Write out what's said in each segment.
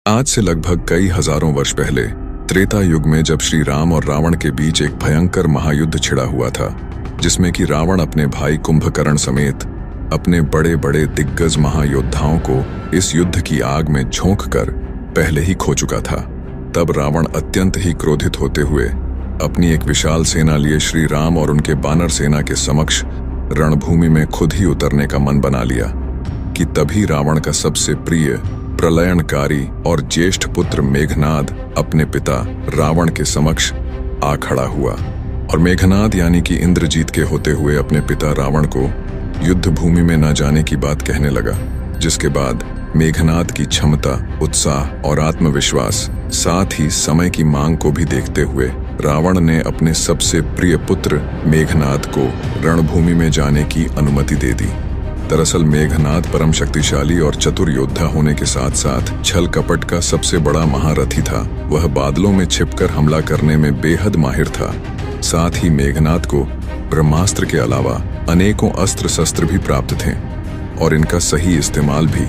आज से लगभग कई हजारों वर्ष पहले त्रेता युग में जब श्री राम और रावण के बीच एक भयंकर महायुद्ध छिड़ा हुआ था, जिसमें कि रावण अपने भाई कुंभकर्ण समेत अपने बड़े बड़े दिग्गज महायोद्धाओं को इस युद्ध की आग में झोंककर पहले ही खो चुका था। तब रावण अत्यंत ही क्रोधित होते हुए अपनी एक विशाल सेना लिए श्री राम और उनके बानर सेना के समक्ष रणभूमि में खुद ही उतरने का मन बना लिया कि तभी रावण का सबसे प्रिय, प्रलयनकारी और ज्येष्ठ पुत्र मेघनाद अपने पिता रावण के समक्ष आ खड़ा हुआ और मेघनाद यानी कि इंद्रजीत के होते हुए अपने पिता रावण को युद्ध भूमि में न जाने की बात कहने लगा। जिसके बाद मेघनाद की क्षमता, उत्साह और आत्मविश्वास, साथ ही समय की मांग को भी देखते हुए रावण ने अपने सबसे प्रिय पुत्र मेघनाद को रणभूमि में जाने की अनुमति दे दी। दरअसल मेघनाद परम शक्तिशाली और चतुर योद्धा होने के साथ साथ छल कपट का सबसे बड़ा महारथी था। वह बादलों में छिपकर हमला करने में बेहद माहिर था। साथ ही मेघनाद को ब्रह्मास्त्र के अलावा अनेकों अस्त्र शस्त्र भी प्राप्त थे और इनका सही इस्तेमाल भी,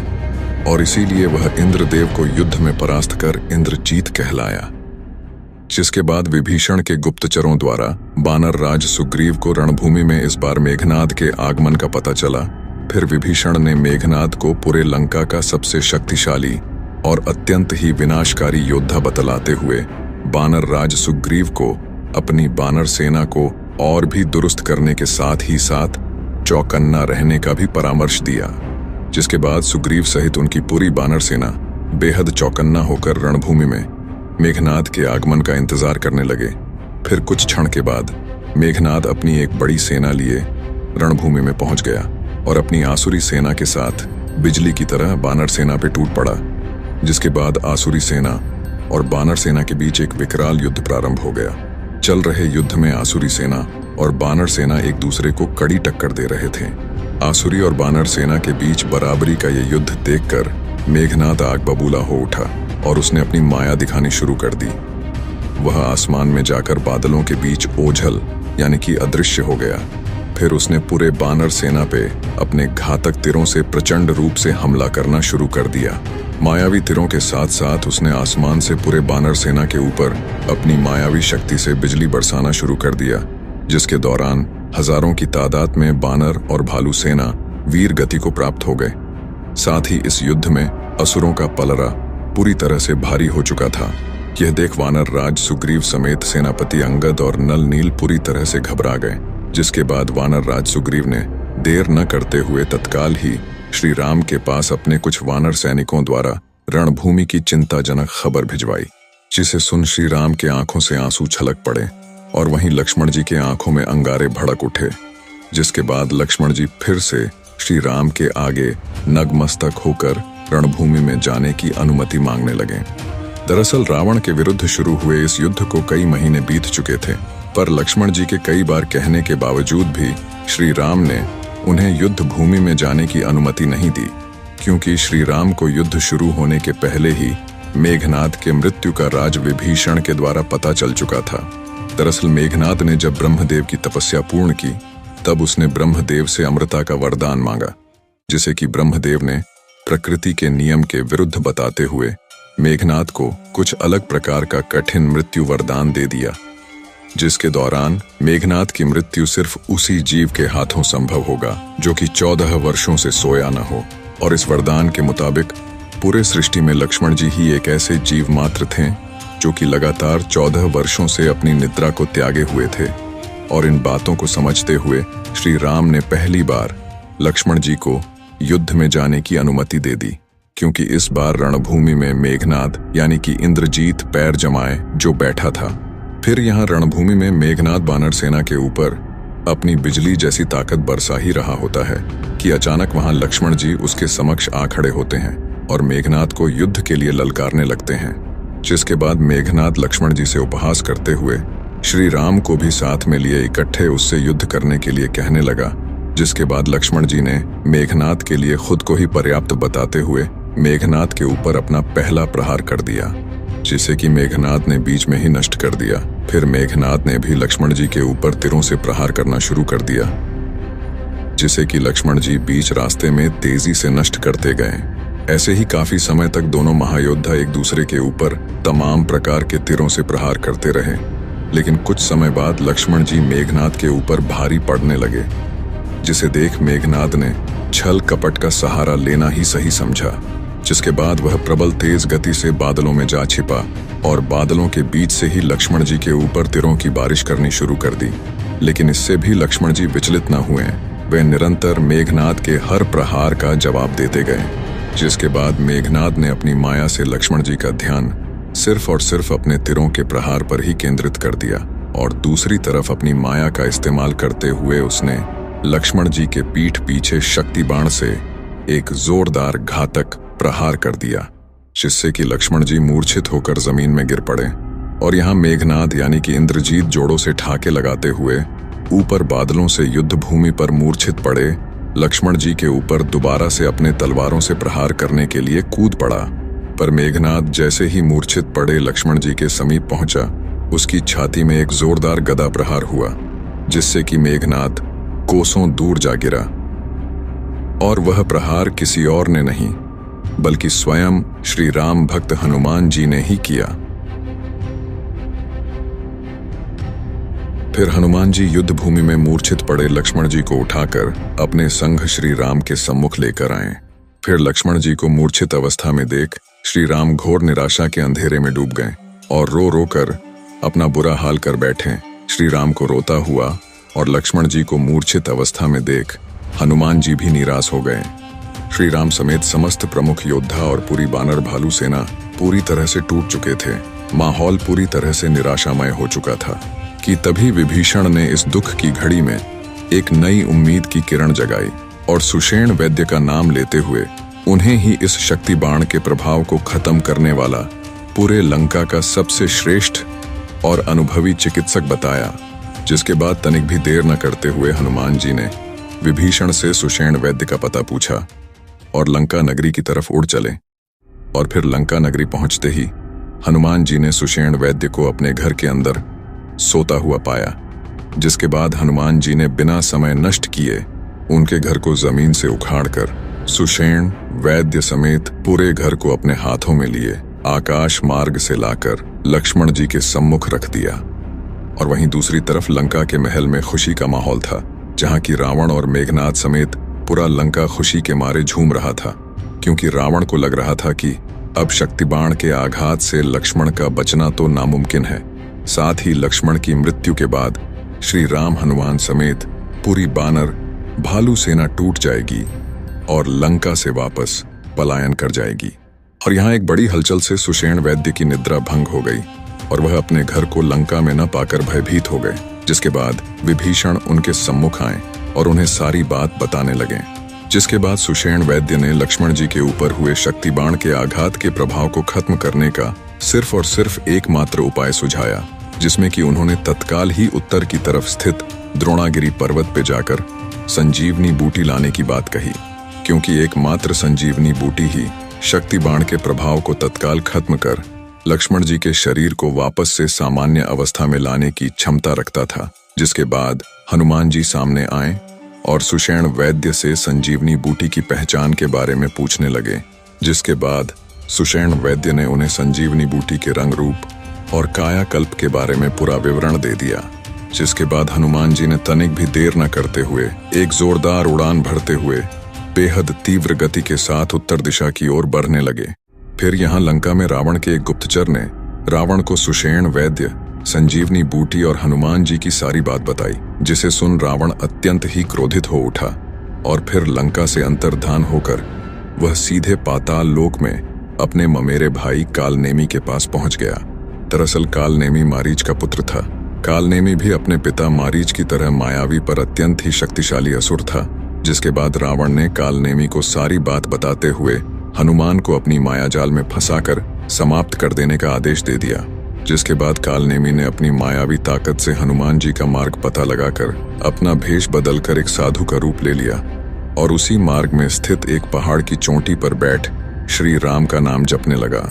और इसीलिए वह इंद्रदेव को युद्ध में परास्त कर इंद्रजीत कहलाया। जिसके बाद विभीषण के गुप्तचरों द्वारा बानर राज सुग्रीव को रणभूमि में इस बार मेघनाद के आगमन का पता चला। फिर विभीषण ने मेघनाद को पूरे लंका का सबसे शक्तिशाली और अत्यंत ही विनाशकारी योद्धा बतलाते हुए बानर राज सुग्रीव को अपनी बानर सेना को और भी दुरुस्त करने के साथ ही साथ चौकन्ना रहने का भी परामर्श दिया। जिसके बाद सुग्रीव सहित उनकी पूरी बानर सेना बेहद चौकन्ना होकर रणभूमि में मेघनाद के आगमन का इंतजार करने लगे। फिर कुछ क्षण के बाद मेघनाद अपनी एक बड़ी सेना लिए रणभूमि में पहुंच गया और अपनी आसुरी सेना के साथ बिजली की तरह बानर सेना पे टूट पड़ा। जिसके बाद आसुरी सेना और बानर सेना के बीच एक विकराल युद्ध प्रारंभ हो गया। चल रहे युद्ध में आसुरी सेना और बानर सेना एक दूसरे को कड़ी टक्कर दे रहे थे। आसुरी और बानर सेना के बीच बराबरी का ये युद्ध देखकर मेघनाद आग बबूला हो उठा और उसने अपनी माया दिखानी शुरू कर दी। वह आसमान में जाकर बादलों के बीच ओझल यानी कि अदृश्य हो गया। फिर उसने पूरे बानर सेना पे अपने घातक तीरों से प्रचंड रूप से हमला करना शुरू कर दिया। मायावी तीरों के साथ साथ उसने आसमान से पूरे बानर सेना के ऊपर अपनी मायावी शक्ति से बिजली बरसाना शुरू कर दिया, जिसके दौरान हजारों की तादाद में बानर और भालू सेना वीर गति को प्राप्त हो गए। साथ ही इस युद्ध में असुरों का पलड़ा पूरी तरह से भारी हो चुका था। यह देख वानर राज सुग्रीव समेत सेनापति अंगद और नल नील पूरी तरह से घबरा गए। जिसके बाद वानर राज सुग्रीव ने देर न करते हुए तत्काल ही श्री राम के पास अपने कुछ वानर सैनिकों द्वारा रणभूमि की चिंताजनक खबर भिजवाई, जिसे सुन श्री राम के आंखों से आंसू छलक पड़े और वहीं लक्ष्मण जी के आंखों में अंगारे भड़क उठे। जिसके बाद लक्ष्मण जी फिर से श्री राम के आगे नगमस्तक होकर रणभूमि में जाने की अनुमति मांगने लगे। दरअसल रावण के विरुद्ध शुरू हुए इस युद्ध को कई महीने बीत चुके थे, पर लक्ष्मण जी के कई बार कहने के बावजूद भी श्री राम ने उन्हें युद्ध भूमि में जाने की अनुमति नहीं दी, क्योंकि श्री राम को युद्ध शुरू होने के पहले ही मेघनाद के मृत्यु का राज विभीषण के द्वारा पता चल चुका था। दरअसल मेघनाद ने जब ब्रह्मदेव की तपस्या पूर्ण की, तब उसने ब्रह्मदेव से अमृता का वरदान मांगा, जिसे कि ब्रह्मदेव ने प्रकृति के नियम के विरुद्ध बताते हुए मेघनाद को कुछ अलग प्रकार का कठिन मृत्यु वरदान दे दिया, जिसके दौरान मेघनाद की मृत्यु सिर्फ उसी जीव के हाथों संभव होगा जो कि 14 वर्षों से सोया न हो। और इस वरदान के मुताबिक पूरे सृष्टि में लक्ष्मण जी ही एक ऐसे जीव मात्र थे जो कि लगातार 14 वर्षों से अपनी निद्रा को त्यागे हुए थे। और इन बातों को समझते हुए श्री राम ने पहली बार लक्ष्मण जी को युद्ध में जाने की अनुमति दे दी, क्योंकि इस बार रणभूमि में मेघनाद यानी कि इंद्रजीत पैर जमाए जो बैठा था। फिर यहाँ रणभूमि में मेघनाद बानर सेना के ऊपर अपनी बिजली जैसी ताकत बरसा ही रहा होता है कि अचानक वहां लक्ष्मण जी उसके समक्ष आ खड़े होते हैं और मेघनाद को युद्ध के लिए ललकारने लगते हैं। जिसके बाद मेघनाद लक्ष्मण जी से उपहास करते हुए श्री राम को भी साथ में लिए इकट्ठे उससे युद्ध करने के लिए कहने लगा। जिसके बाद लक्ष्मण जी ने मेघनाद के लिए खुद को ही पर्याप्त बताते हुए मेघनाद के ऊपर अपना पहला प्रहार कर दिया, जिसे कि मेघनाद ने बीच में ही नष्ट कर दिया। फिर मेघनाद ने भी लक्ष्मण जी के ऊपर तीरों से प्रहार करना शुरू कर दिया, जिसे कि लक्ष्मण जी बीच रास्ते में तेजी से नष्ट करते गए। ऐसे ही काफी समय तक दोनों महायोद्धा एक दूसरे के ऊपर तमाम प्रकार के तीरों से प्रहार करते रहे, लेकिन कुछ समय बाद लक्ष्मण जी मेघनाद के ऊपर भारी पड़ने लगे, जिसे देख मेघनाद ने छल कपट का सहारा लेना ही सही समझा, जिसके बाद वह प्रबल तेज गति से बादलों में जा छिपा और बादलों के बीच से ही लक्ष्मण जी के ऊपर तीरों की बारिश करनी शुरू कर दी। लेकिन इससे भी लक्ष्मण जी विचलित न हुए। वे निरंतर मेघनाद के हर प्रहार का जवाब देते गए, जिसके बाद मेघनाद ने अपनी माया से लक्ष्मण जी का ध्यान सिर्फ और सिर्फ अपने तीरों के प्रहार पर ही केंद्रित कर दिया और दूसरी तरफ अपनी माया का इस्तेमाल करते हुए उसने लक्ष्मण जी के पीठ पीछे शक्ति बाण से एक जोरदार घातक प्रहार कर दिया, जिससे कि लक्ष्मण जी मूर्छित होकर जमीन में गिर पड़े। और यहाँ मेघनाद यानी कि इंद्रजीत जोड़ों से ठाके लगाते हुए ऊपर बादलों से युद्ध भूमि पर मूर्छित पड़े लक्ष्मण जी के ऊपर दोबारा से अपने तलवारों से प्रहार करने के लिए कूद पड़ा। पर मेघनाद जैसे ही मूर्छित पड़े लक्ष्मण जी के समीप पहुंचा, उसकी छाती में एक जोरदार गदा प्रहार हुआ, जिससे कि मेघनाद कोसों दूर जा गिरा। और वह प्रहार किसी और ने नहीं बल्कि स्वयं श्री राम भक्त हनुमान जी ने ही किया। फिर हनुमान जी युद्ध भूमि में मूर्छित पड़े लक्ष्मण जी को उठाकर अपने संग श्री राम के सम्मुख लेकर आए। फिर लक्ष्मण जी को मूर्छित अवस्था में देख श्री राम घोर निराशा के अंधेरे में डूब गए और रो रो कर अपना बुरा हाल कर बैठे। श्री राम को रोता हुआ और लक्ष्मण जी को मूर्छित अवस्था में देख हनुमान जी भी निराश हो गए। श्री राम समेत समस्त प्रमुख योद्धा और पूरी बानर भालू सेना पूरी तरह से टूट चुके थे। माहौल पूरी तरह से निराशामय हो चुका था कि तभी विभीषण ने इस दुख की घड़ी में एक नई उम्मीद की किरण जगाई और सुषेण वैद्य का नाम लेते हुए उन्हें ही इस शक्ति बाण के प्रभाव को खत्म करने वाला पूरे लंका का सबसे श्रेष्ठ और अनुभवी चिकित्सक बताया। जिसके बाद तनिक भी देर न करते हुए हनुमान जी ने विभीषण से सुषेण वैद्य का पता पूछा और लंका नगरी की तरफ उड़ चले। और फिर लंका नगरी पहुंचते ही हनुमान जी ने सुषेण वैद्य को अपने घर के अंदर सोता हुआ पाया, जिसके बाद हनुमान जी ने बिना समय नष्ट किए उनके घर को जमीन से उखाड़कर सुषेण वैद्य समेत पूरे घर को अपने हाथों में लिए आकाश मार्ग से लाकर लक्ष्मण जी के सम्मुख रख दिया। और वहीं दूसरी तरफ लंका के महल में खुशी का माहौल था, जहां की रावण और मेघनाद समेत पूरा लंका खुशी के मारे झूम रहा था, क्योंकि रावण को लग रहा था कि अब शक्तिबाण के आघात से लक्ष्मण का बचना तो नामुमकिन है। साथ ही लक्ष्मण की मृत्यु के बाद श्री राम हनुमान समेत पूरी बानर भालू सेना टूट जाएगी और लंका से वापस पलायन कर जाएगी। और यहाँ एक बड़ी हलचल से सुषेण वैद्य की निद्रा भंग हो गई और वह अपने घर को लंका में न पाकर भयभीत हो गए। जिसके बाद विभीषण उनके सम्मुख आए और उन्हें सारी बात बताने लगे। जिसके बाद सुषेण वैद्य ने लक्ष्मण जी के ऊपर हुए शक्तिबाण के आघात के प्रभाव को खत्म करने का सिर्फ और सिर्फ एकमात्र उपाय सुझाया, जिसमें कि उन्होंने तत्काल ही उत्तर की तरफ स्थित द्रोणागिरी पर्वत पे जाकर संजीवनी बूटी लाने की बात कही, क्योंकि एकमात्र संजीवनी बूटी ही शक्तिबाण के प्रभाव को तत्काल खत्म कर लक्ष्मण जी के शरीर को वापस से सामान्य अवस्था में लाने की क्षमता रखता था। जिसके बाद हनुमान जी सामने आए और सुषेण वैद्य से संजीवनी बूटी की पहचान के बारे में पूछने लगे। जिसके बाद सुषेण वैद्य ने उन्हें संजीवनी बूटी के रंग रूप और कायाकल्प के बारे में पूरा विवरण दे दिया। जिसके बाद हनुमान जी ने तनिक भी देर न करते हुए एक जोरदार उड़ान भरते हुए बेहद तीव्र गति के साथ उत्तर दिशा की ओर बढ़ने लगे। फिर यहाँ लंका में रावण के एक गुप्तचर ने रावण को सुषेण वैद्य, संजीवनी बूटी और हनुमान जी की सारी बात बताई, जिसे सुन रावण अत्यंत ही क्रोधित हो उठा और फिर लंका से अंतर्धान होकर वह सीधे पाताल लोक में अपने ममेरे भाई कालनेमी के पास पहुंच गया। दरअसल कालनेमी मारीच का पुत्र था। कालनेमी भी अपने पिता मारीच की तरह मायावी पर अत्यंत ही शक्तिशाली असुर था। जिसके बाद रावण ने कालनेमी को सारी बात बताते हुए हनुमान को अपनी मायाजाल में फंसाकर समाप्त कर देने का आदेश दे दिया। जिसके बाद कालनेमी ने अपनी मायावी ताकत से हनुमान जी का मार्ग पता लगाकर अपना भेष बदलकर एक साधु का रूप ले लिया और उसी मार्ग में स्थित एक पहाड़ की चोटी पर बैठ श्री राम का नाम जपने लगा।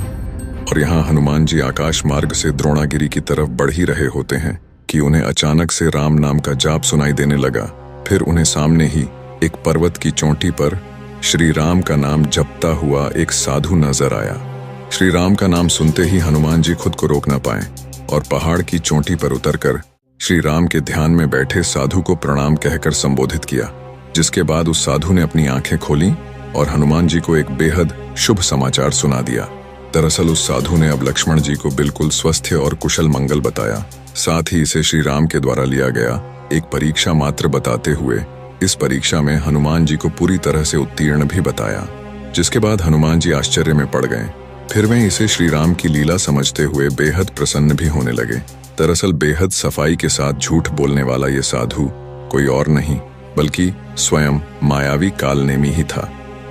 और यहाँ हनुमान जी आकाश मार्ग से द्रोणागिरी की तरफ बढ़ ही रहे होते हैं कि उन्हें अचानक से राम नाम का जाप सुनाई देने लगा। फिर उन्हें सामने ही एक पर्वत की चोटी पर श्री राम का नाम जपता हुआ एक साधु नजर आया। श्री राम का नाम सुनते ही हनुमान जी खुद को रोक न पाए और पहाड़ की चोटी पर उतरकर श्री राम के ध्यान में बैठे साधु को प्रणाम कहकर संबोधित किया। जिसके बाद उस साधु ने अपनी आंखें खोली और हनुमान जी को एक बेहद शुभ समाचार सुना दिया। दरअसल उस साधु ने अब लक्ष्मण जी को बिल्कुल स्वस्थ और कुशल मंगल बताया। साथ ही इसे श्री राम के द्वारा लिया गया एक परीक्षा मात्र बताते हुए इस परीक्षा में हनुमान जी को पूरी तरह से उत्तीर्ण भी बताया। जिसके बाद हनुमान जी आश्चर्य में पड़ गए। फिर वे इसे श्री राम की लीला समझते हुए बेहद प्रसन्न भी होने लगे। दरअसल बेहद सफाई के साथ झूठ बोलने वाला ये साधु कोई और नहीं बल्कि स्वयं मायावी कालनेमी ही था।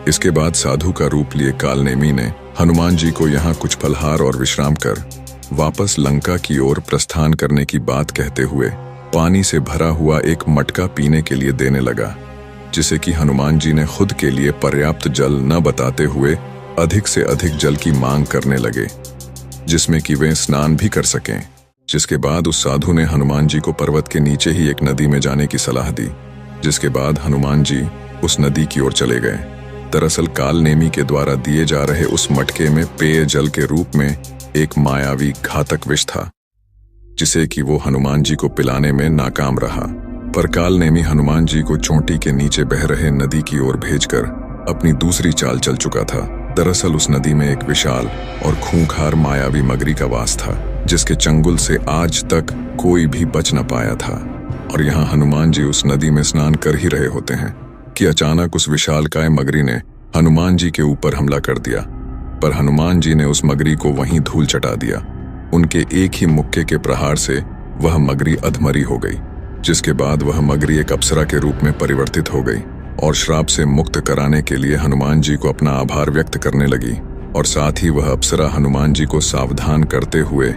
इसके बाद साधु का रूप लिए कालनेमी ने हनुमान जी को यहाँ कुछ फलहार और विश्राम कर वापस लंका की ओर प्रस्थान करने की बात कहते हुए पानी से भरा हुआ एक मटका पीने के लिए देने लगा, जिसे कि हनुमान जी ने खुद के लिए पर्याप्त जल न बताते हुए अधिक से अधिक जल की मांग करने लगे, जिसमें कि वे स्नान भी कर सकें। जिसके बाद उस साधु ने हनुमान जी को पर्वत के नीचे ही एक नदी में जाने की सलाह दी। जिसके बाद हनुमान जी उस नदी की ओर चले गए। दरअसल कालनेमी के द्वारा दिए जा रहे उस मटके में पेय जल के रूप में एक मायावी घातक विष था, जिसे कि वो हनुमान जी को पिलाने में नाकाम रहा। पर कालनेमी हनुमान जी को चोटी के नीचे बह रहे नदी की ओर भेजकर अपनी दूसरी चाल चल चुका था। दरअसल उस नदी में एक विशाल और खूंखार मायावी मगरी का वास था, जिसके चंगुल से आज तक कोई भी बच न पाया था। और यहाँ हनुमान जी उस नदी में स्नान कर ही रहे होते हैं कि अचानक उस विशालकाय मगरी ने हनुमान जी के ऊपर हमला कर दिया। पर हनुमान जी ने उस मगरी को वहीं धूल चटा दिया। उनके एक ही मुक्के के प्रहार से वह मगरी अधमरी हो गई। जिसके बाद वह मगरी एक अप्सरा के रूप में परिवर्तित हो गई और श्राप से मुक्त कराने के लिए हनुमान जी को अपना आभार व्यक्त करने लगी। और साथ ही वह अप्सरा हनुमान जी को सावधान करते हुए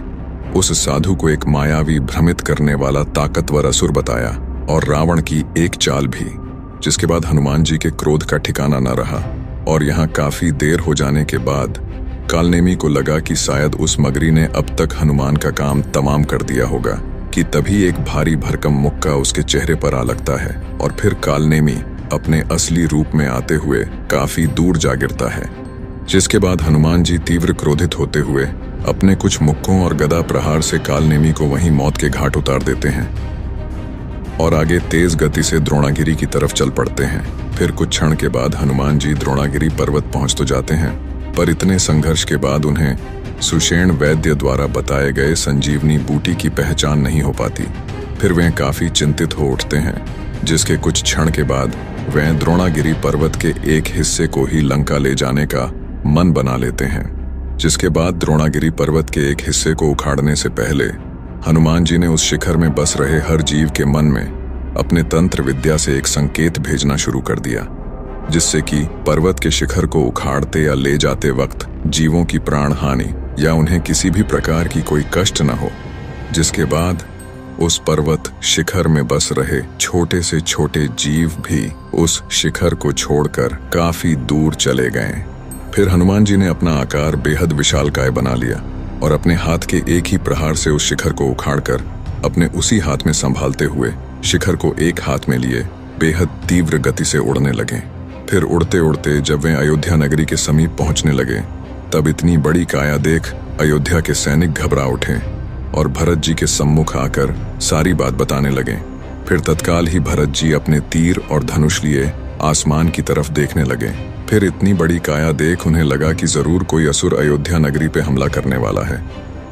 उस साधु को एक मायावी भ्रमित करने वाला ताकतवर असुर बताया और रावण की एक चाल भी। जिसके बाद हनुमान जी के क्रोध का ठिकाना न रहा और यहाँ काफी देर हो जाने के बाद कालनेमी को लगा कि शायद उस मगरी ने अब तक हनुमान का काम तमाम कर दिया होगा कि तभी एक भारी भरकम मुक्का उसके चेहरे पर आ लगता है और फिर कालनेमी अपने असली रूप में आते हुए काफी दूर जा गिरता है। जिसके बाद हनुमान जी तीव्र क्रोधित होते हुए अपने कुछ मुक्कों और गदा प्रहार से कालनेमी को वहीं मौत के घाट उतार देते हैं और आगे तेज गति से द्रोणागिरी की तरफ चल पड़ते हैं। फिर कुछ क्षण के बाद हनुमान जी द्रोणागिरी पर्वत पहुंच तो जाते हैं, पर इतने संघर्ष के बाद उन्हें सुषेण वैद्य द्वारा बताए गए संजीवनी बूटी की पहचान नहीं हो पाती। फिर वे काफी चिंतित हो उठते हैं। जिसके कुछ क्षण के बाद वे द्रोणागिरी पर्वत के एक हिस्से को ही लंका ले जाने का मन बना लेते हैं। जिसके बाद द्रोणागिरी पर्वत के एक हिस्से को उखाड़ने से पहले हनुमान जी ने उस शिखर में बस रहे हर जीव के मन में अपने तंत्र विद्या से एक संकेत भेजना शुरू कर दिया, जिससे कि पर्वत के शिखर को उखाड़ते या ले जाते वक्त जीवों की प्राण हानि या उन्हें किसी भी प्रकार की कोई कष्ट न हो। जिसके बाद उस पर्वत शिखर में बस रहे छोटे से छोटे जीव भी उस शिखर को छोड़कर काफी दूर चले गए। फिर हनुमान जी ने अपना आकार बेहद विशालकाय बना लिया और अपने हाथ के एक ही प्रहार से उस शिखर को उखाड़कर अपने उसी हाथ में संभालते हुए शिखर को एक हाथ में लिए बेहद तीव्र गति से उड़ने लगे। फिर उड़ते उड़ते जब वे अयोध्या नगरी के समीप पहुंचने लगे, तब इतनी बड़ी काया देख अयोध्या के सैनिक घबरा उठे और भरत जी के सम्मुख आकर सारी बात बताने लगे। फिर तत्काल ही भरत जी अपने तीर और धनुष लिए आसमान की तरफ देखने लगे। फिर इतनी बड़ी काया देख उन्हें लगा कि जरूर कोई असुर अयोध्या नगरी पे हमला करने वाला है।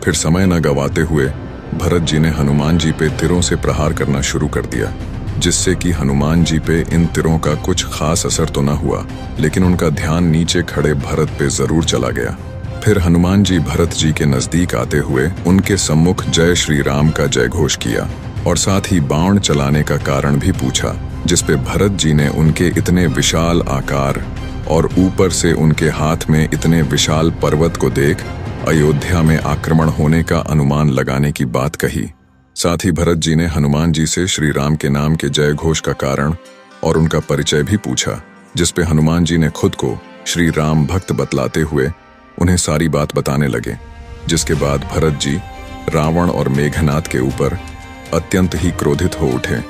फिर समय न गवाते हुए भरत जी ने हनुमान जी पे तिरों से प्रहार करना शुरू कर दिया, जिससे कि हनुमान जी पे इन तिरों का कुछ खास असर तो न हुआ, लेकिन उनका ध्यान नीचे खड़े भरत पे जरूर चला गया। फिर हनुमान जी भरत जी के नजदीक आते हुए उनके सम्मुख जय श्री राम का जय घोष किया और साथ ही बाण चलाने का कारण भी पूछा, जिसपे भरत जी ने उनके इतने विशाल आकार और ऊपर से उनके हाथ में इतने विशाल पर्वत को देख अयोध्या में आक्रमण होने का अनुमान लगाने की बात कही। साथ ही भरत जी ने हनुमान जी से श्री राम के नाम के जय घोष का कारण और उनका परिचय भी पूछा, जिसपे हनुमान जी ने खुद को श्री राम भक्त बतलाते हुए उन्हें सारी बात बताने लगे। जिसके बाद भरत जी रावण और मेघनाद के ऊपर अत्यंत ही क्रोधित हो उठे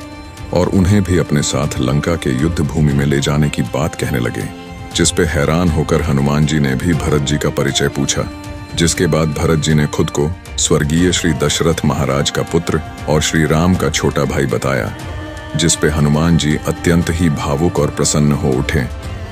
और उन्हें भी अपने साथ लंका के युद्ध भूमि में ले जाने की बात कहने लगे। जिस पे हैरान होकर हनुमान जी ने भी भरत जी का परिचय पूछा, जिसके बाद भरत जी ने खुद को स्वर्गीय श्री दशरथ महाराज का पुत्र और श्री राम का छोटा भाई बताया, जिस पे हनुमान जी अत्यंत ही भावुक और प्रसन्न हो उठे।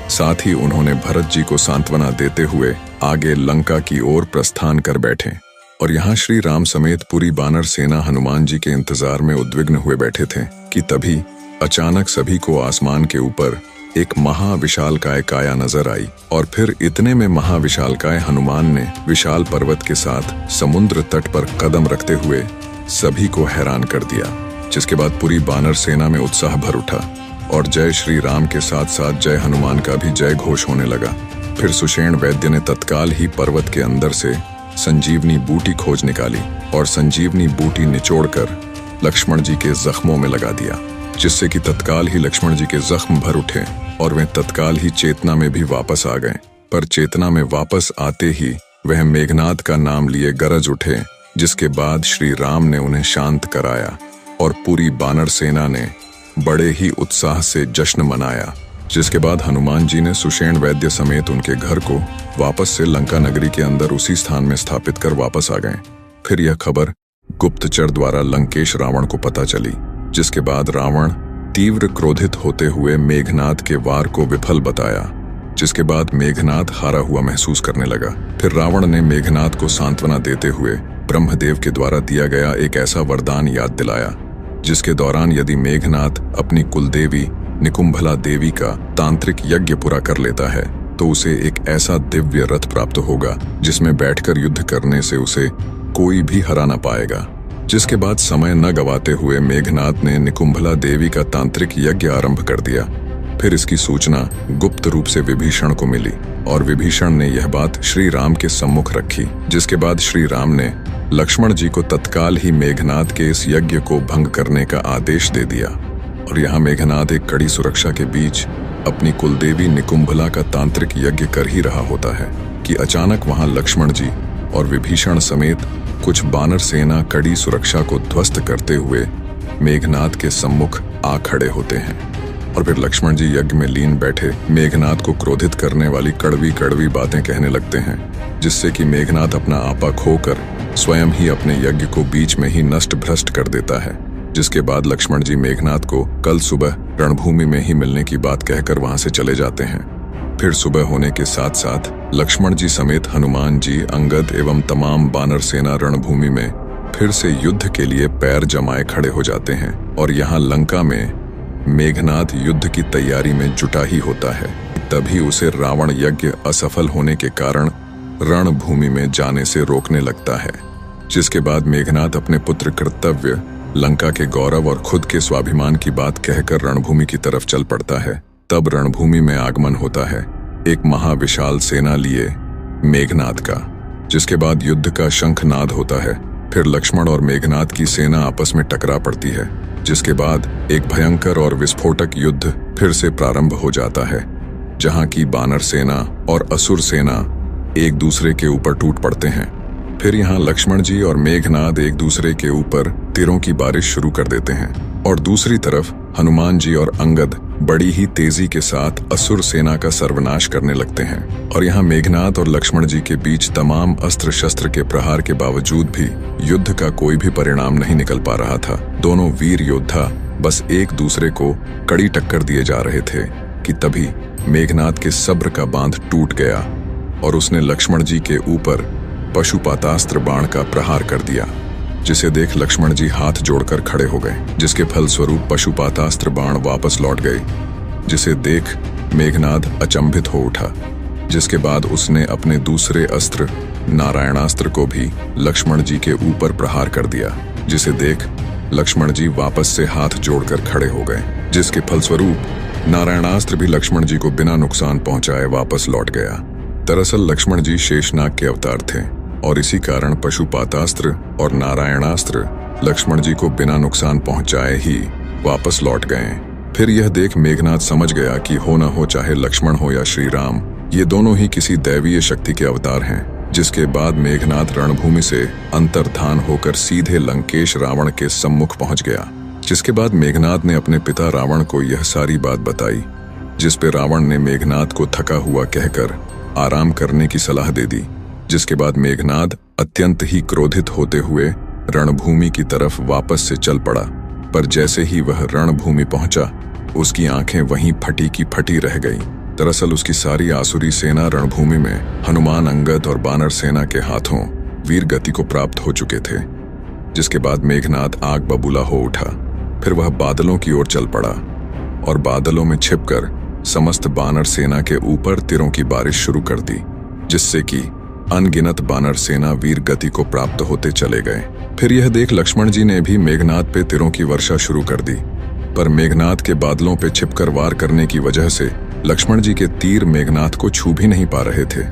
साथ ही उन्होंने भरत जी को सांत्वना देते हुए आगे लंका की ओर प्रस्थान कर बैठे। और यहाँ श्री राम समेत पूरी बानर सेना हनुमान जी के इंतजार में उद्विग्न हुए बैठे थे कि तभी अचानक सभी को आसमान के ऊपर एक महाविशालकाय काया नजर आई। और फिर इतने में महाविशालकाय हनुमान ने विशाल पर्वत के साथ समुद्र तट पर कदम रखते हुए सभी को हैरान कर दिया, जिसके बाद पूरी बानर सेना में उत्साह भर उठा और जय श्री राम के साथ साथ जय हनुमान का भी जय घोष होने लगा। फिर सुषेण वैद्य ने तत्काल ही पर्वत के अंदर से संजीवनी बूटी खोज निकाली और संजीवनी बूटी निचोड़कर लक्ष्मण जी के जख्मों में लगा दिया, जिससे कि तत्काल ही लक्ष्मण जी के जख्म भर उठे और वे तत्काल ही चेतना में भी वापस आ गए। पर चेतना में वापस आते ही वह मेघनाद का नाम लिए गरज उठे, जिसके बाद श्री राम ने उन्हें शांत कराया और पूरी बानर सेना ने बड़े ही उत्साह से जश्न मनाया। जिसके बाद हनुमान जी ने सुषेण वैद्य समेत उनके घर को वापस से लंका नगरी के अंदर उसी स्थान में स्थापित कर वापस आ गए। फिर यह खबर गुप्तचर द्वारा लंकेश रावण को पता चली, जिसके बाद रावण तीव्र क्रोधित होते हुए मेघनाद के वार को विफल बताया, जिसके बाद मेघनाद हारा हुआ महसूस करने लगा। फिर रावण ने मेघनाद को सांत्वना देते हुए ब्रह्मदेव के द्वारा दिया गया एक ऐसा वरदान याद दिलाया, जिसके दौरान यदि मेघनाद अपनी कुलदेवी निकुंभला देवी का तांत्रिक यज्ञ पूरा कर लेता है तो उसे एक ऐसा दिव्य रथ प्राप्त होगा जिसमें बैठकर युद्ध करने से उसे कोई भी हरा न पाएगा। जिसके बाद समय न गवाते हुए मेघनाद ने निकुंभला देवी का तांत्रिक यज्ञ आरंभ कर दिया। फिर इसकी सूचना गुप्त रूप से विभीषण को मिली और विभीषण ने यह बात श्री राम के सम्मुख रखी, जिसके बाद श्री राम ने लक्ष्मण जी को तत्काल ही मेघनाद के इस यज्ञ को भंग करने का आदेश दे दिया। और यहाँ मेघनाद एक कड़ी सुरक्षा के बीच अपनी कुलदेवी निकुंभला का तांत्रिक यज्ञ कर ही रहा होता है कि अचानक वहां लक्ष्मण जी और विभीषण समेत कुछ बानर सेना कड़ी सुरक्षा को ध्वस्त करते हुए मेघनाद के सम्मुख आ खड़े होते हैं। और फिर लक्ष्मण जी यज्ञ में लीन बैठे मेघनाद को क्रोधित करने वाली कड़वी कड़वी बातें कहने लगते हैं, जिससे कि मेघनाद अपना आपा खोकर स्वयं ही अपने यज्ञ को बीच में ही नष्ट भ्रष्ट कर देता है। जिसके बाद लक्ष्मण जी मेघनाद को कल सुबह रणभूमि में ही मिलने की बात कहकर वहां से चले जाते हैं। फिर सुबह होने के साथ साथ लक्ष्मण जी समेत हनुमान जी, अंगद एवं तमाम बानर सेना रणभूमि में फिर से युद्ध के लिए पैर जमाए खड़े हो जाते हैं। और यहाँ लंका में मेघनाद युद्ध की तैयारी में जुटा ही होता है। तभी उसे रावण यज्ञ असफल होने के कारण रणभूमि में जाने से रोकने लगता है। जिसके बाद मेघनाद अपने पुत्र कर्तव्य, लंका के गौरव और खुद के स्वाभिमान की बात कहकर रणभूमि की तरफ चल पड़ता है। तब रणभूमि में आगमन होता है एक महाविशाल सेना लिए मेघनाद का, जिसके बाद युद्ध का शंखनाद होता है। फिर लक्ष्मण और मेघनाद की सेना आपस में टकरा पड़ती है, जिसके बाद एक भयंकर और विस्फोटक युद्ध फिर से प्रारंभ हो जाता है, जहां की बानर सेना और असुर सेना एक दूसरे के ऊपर टूट पड़ते हैं। फिर यहाँ लक्ष्मण जी और मेघनाद एक दूसरे के ऊपर तीरों की बारिश शुरू कर देते हैं और दूसरी तरफ हनुमान जी और अंगद बड़ी ही तेजी के साथ असुर सेना का सर्वनाश करने लगते हैं। और यहाँ मेघनाद और लक्ष्मण जी के बीच तमाम अस्त्र शस्त्र के प्रहार के बावजूद भी युद्ध का कोई भी परिणाम नहीं निकल पा रहा था। दोनों वीर योद्धा बस एक दूसरे को कड़ी टक्कर दिए जा रहे थे कि तभी मेघनाद के सब्र का बांध टूट गया और उसने लक्ष्मण जी के ऊपर पशुपातास्त्र बाण का प्रहार कर दिया, जिसे देख लक्ष्मण जी हाथ जोड़कर खड़े हो गए, जिसके फलस्वरूप पशुपातास्त्र बाण वापस लौट गए, जिसे देख मेघनाद अचंभित हो उठा। जिसके बाद उसने अपने दूसरे अस्त्र नारायणास्त्र को भी लक्ष्मण जी के ऊपर प्रहार कर दिया, जिसे देख लक्ष्मण जी वापस से हाथ जोड़कर खड़े हो गए, जिसके फलस्वरूप नारायणास्त्र भी लक्ष्मण जी को बिना नुकसान पहुंचाए वापस लौट गया। दरअसल लक्ष्मण जी शेषनाग के अवतार थे और इसी कारण पशुपातास्त्र और नारायणास्त्र लक्ष्मण जी को बिना नुकसान पहुंचाए ही वापस लौट गए। फिर यह देख मेघनाद समझ गया कि हो न हो चाहे लक्ष्मण हो या श्री राम, ये दोनों ही किसी दैवीय शक्ति के अवतार हैं। जिसके बाद मेघनाद रणभूमि से अंतर्धान होकर सीधे लंकेश रावण के सम्मुख पहुंच गया। जिसके बाद मेघनाद ने अपने पिता रावण को यह सारी बात बताई जिस पे रावण ने मेघनाद को थका हुआ कहकर आराम करने की सलाह दे दी। जिसके बाद मेघनाद अत्यंत ही क्रोधित होते हुए रणभूमि की तरफ वापस से चल पड़ा। पर जैसे ही वह रणभूमि पहुंचा, उसकी आंखें वहीं फटी की फटी रह गईं। दरअसल उसकी सारी आसुरी सेना रणभूमि में हनुमान, अंगद और बानर सेना के हाथों वीर गति को प्राप्त हो चुके थे। जिसके बाद मेघनाद आग बबूला हो उठा। फिर वह बादलों की ओर चल पड़ा और बादलों में छिपकर समस्त बानर सेना के ऊपर तीरों की बारिश शुरू कर दी, जिससे कि अनगिनत बानर सेना वीर गति को प्राप्त होते चले गए। फिर यह देख लक्ष्मण जी ने भी मेघनाद पे तीरों की वर्षा शुरू कर दी। पर मेघनाद के बादलों पे छिपकर वार करने की वजह से लक्ष्मण जी के तीर मेघनाद को छू भी नहीं पा रहे थे।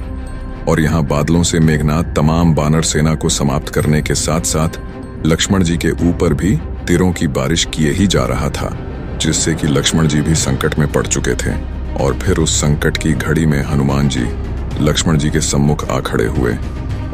और यहाँ बादलों से मेघनाद तमाम बानर सेना को समाप्त करने के साथ साथ लक्ष्मण जी के ऊपर भी तीरों की बारिश किए ही जा रहा था, जिससे कि लक्ष्मण जी भी संकट में पड़ चुके थे। और फिर उस संकट की घड़ी में हनुमान जी लक्ष्मण जी के सम्मुख आ खड़े हुए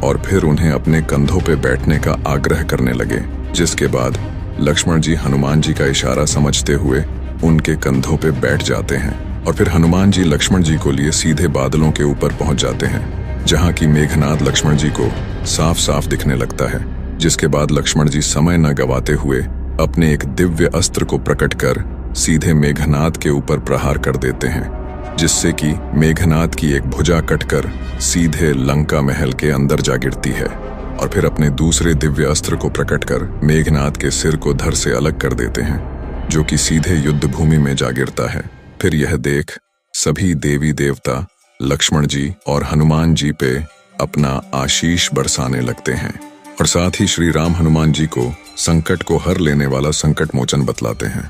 और फिर उन्हें अपने कंधों पे बैठने का आग्रह करने लगे। जिसके बाद लक्ष्मण जी हनुमान जी का इशारा समझते हुए उनके कंधों पे बैठ जाते हैं और फिर हनुमान जी लक्ष्मण जी को लिए सीधे बादलों के ऊपर पहुंच जाते हैं, जहां की मेघनाद लक्ष्मण जी को साफ साफ दिखने लगता है। जिसके बाद लक्ष्मण जी समय न गवाते हुए अपने एक दिव्य अस्त्र को प्रकट कर सीधे मेघनाद के ऊपर प्रहार कर देते हैं, जिससे कि मेघनाद की एक भुजा कटकर सीधे लंका महल के अंदर जा गिरती है। और फिर अपने दूसरे दिव्य अस्त्र को प्रकट कर मेघनाद के सिर को धड़ से अलग कर देते हैं, जो कि सीधे युद्ध भूमि में जा गिरता है। फिर यह देख सभी देवी देवता लक्ष्मण जी और हनुमान जी पे अपना आशीष बरसाने लगते हैं और साथ ही श्री राम हनुमान जी को संकट को हर लेने वाला संकट मोचन बतलाते हैं।